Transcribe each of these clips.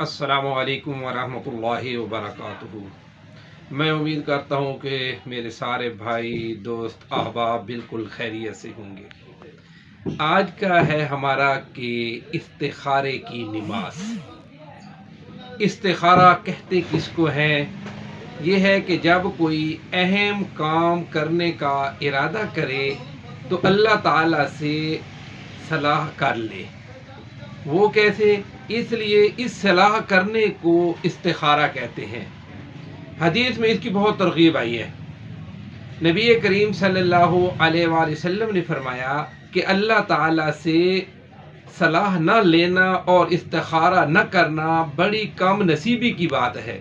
अस्सलामु अलैकुम वरहमतुल्लाहि वबरकातुहू। मैं उम्मीद करता हूँ कि मेरे सारे भाई दोस्त अहबाब बिल्कुल खैरियत से होंगे। आज का है हमारा कि इस्तिखारे की नमाज। इस्तिखारा कहते किसको हैं? ये है कि जब कोई अहम काम करने का इरादा करे तो अल्लाह ताला से सलाह कर ले। वो कैसे? इसलिए इस सलाह करने को इस्तिखारा कहते हैं। हदीस में इसकी बहुत तरगीब आई है। नबी करीम सल्लल्लाहु अलैहि वसल्लम ने फरमाया कि अल्लाह ताला से सलाह न लेना और इस्तिखारा न करना बड़ी कम नसीबी की बात है।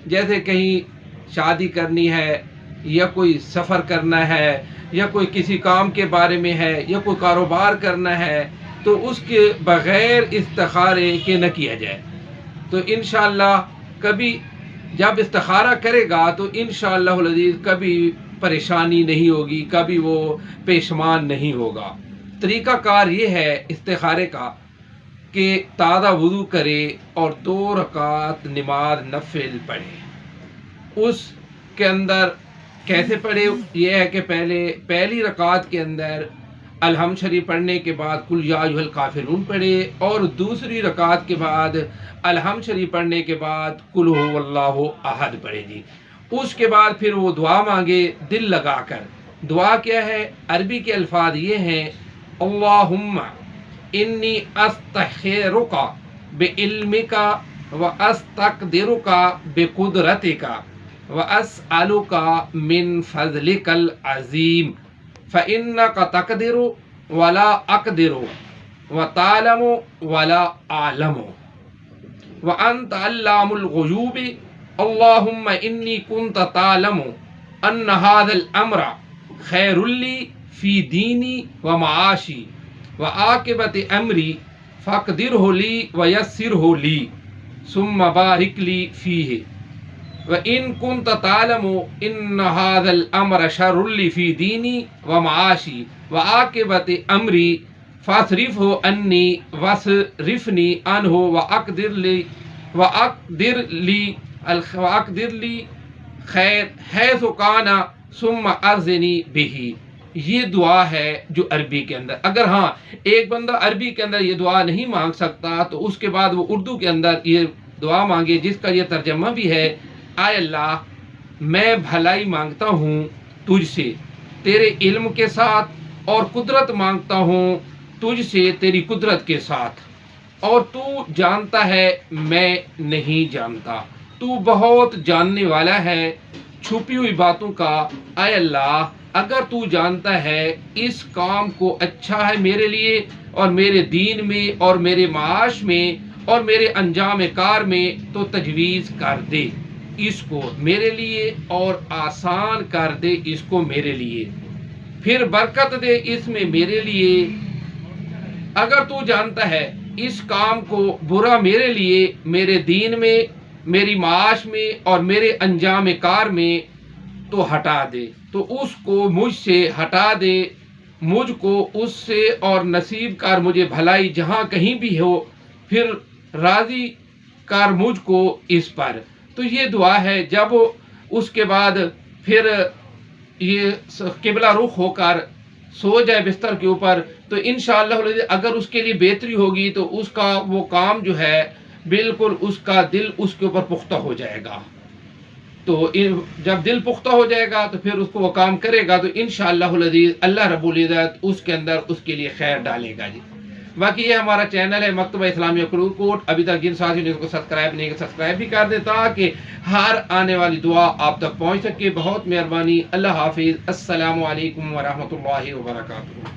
जैसे कहीं शादी करनी है या कोई सफ़र करना है या कोई किसी काम के बारे में है या कोई कारोबार करना है तो उसके बग़ैर इस्तिखारे के न किया जाए। तो इंशाअल्लाह कभी जब इस्तिखारा करेगा तो इंशाअल्लाह अज़ीज़ कभी परेशानी नहीं होगी, कभी वो पेशमान नहीं होगा। तरीक़ाकार ये है इस्तिखारे का कि ताज़ा वुज़ू करे और 2 रकात नमाज नफिल पढ़े। उसके अंदर कैसे पढ़े? ये है कि पहली रकात के अंदर अलहम्द शरीफ पढ़ने के बाद कुल या अय्युहल काफ़िरून पढ़े और दूसरी रकात के बाद अलहम्द शरीफ पढ़ने के बाद कुल हुवल्लाहु अहद पढ़े जी। उसके बाद फिर वो दुआ मांगे दिल लगाकर। दुआ क्या है? अरबी के अल्फाज ये हैं, अल्लाहुम्मा इन्नी अस्तखिरुका बिइल्मिका व अस्तक़दिरुका बिकुदरतिका व अस्अलुका मिन फज़लिकल अज़ीम फ़इन्नका तक़दिरु वला अक़दिरु व तालमु वला आलमु व अंत अल्लामुल ग़ुयूब। अल्लाहुम्मा इन्नी कुन्त तालमु अन्न हाज़ल अम्रा खैरुल्ली फ़ी दीनी व मआशी व आक़िबति अम्री फ़क़दिरहु ली व यस्सिरहु ली सुम्मा बारिक ली फ़ीहि व इन कुन्त तालमु इन हाज़ल अम्र शर्रुल्ली फ़ी दीनी व मआशी व आक़िबति अम्री फ़ासरिफ़हु अन्नी वस्रिफ़नी अन्हु व अक़दिर ली खैर हैसु काना सुम्मा अर्ज़नी बिही। ये दुआ है जो अरबी के अंदर, अगर हाँ एक बंदा अरबी के अंदर ये दुआ नहीं मांग सकता तो उसके बाद वो उर्दू के अंदर ये दुआ मांगे जिसका ये तर्जमा भी है, आय अल्लाह मैं भलाई मांगता हूँ तुझसे तेरे इल्म के साथ और कुदरत मांगता हूँ तुझसे तेरी कुदरत के साथ, और तू जानता है मैं नहीं जानता, तू बहुत जानने वाला है छुपी हुई बातों का। आय अल्लाह अगर तू जानता है इस काम को अच्छा है मेरे लिए और मेरे दीन में और मेरे माश में और मेरे अंजाम कार में तो तजवीज़ कर दे इसको मेरे लिए और आसान कर दे इसको मेरे लिए, फिर बरकत दे इसमें मेरे लिए। अगर तू जानता है इस काम को बुरा मेरे लिए मेरे दीन में मेरी माश में और मेरे अंजाम कार में तो हटा दे, तो उसको मुझसे हटा दे, मुझको उससे और नसीब कार मुझे भलाई जहाँ कहीं भी हो, फिर राज़ी कार मुझको इस पर। तो ये दुआ है। जब उसके बाद फिर ये किबला रुख होकर सो जाए बिस्तर के ऊपर तो इंशाअल्लाह अगर उसके लिए बेहतरी होगी तो उसका वो काम जो है बिल्कुल उसका दिल उसके ऊपर पुख्ता हो जाएगा। तो जब दिल पुख्ता हो जाएगा तो फिर उसको वो काम करेगा तो इंशाअल्लाह अल्लाह रब्बुल इज़्ज़त उसके अंदर उसके लिए खैर डालेगा जी। बाकी ये हमारा चैनल है मकतबा इस्लामिया कुरूकोट। अभी तक जिन साथियों ने इसको सब्सक्राइब नहीं किया सब्सक्राइब भी कर दे ताकि हर आने वाली दुआ आप तक पहुँच सके। बहुत मेहरबानी। अल्लाह हाफिज़। अस्सलामु अलैकुम वरहमतुल्लाहि वबरकातुहू।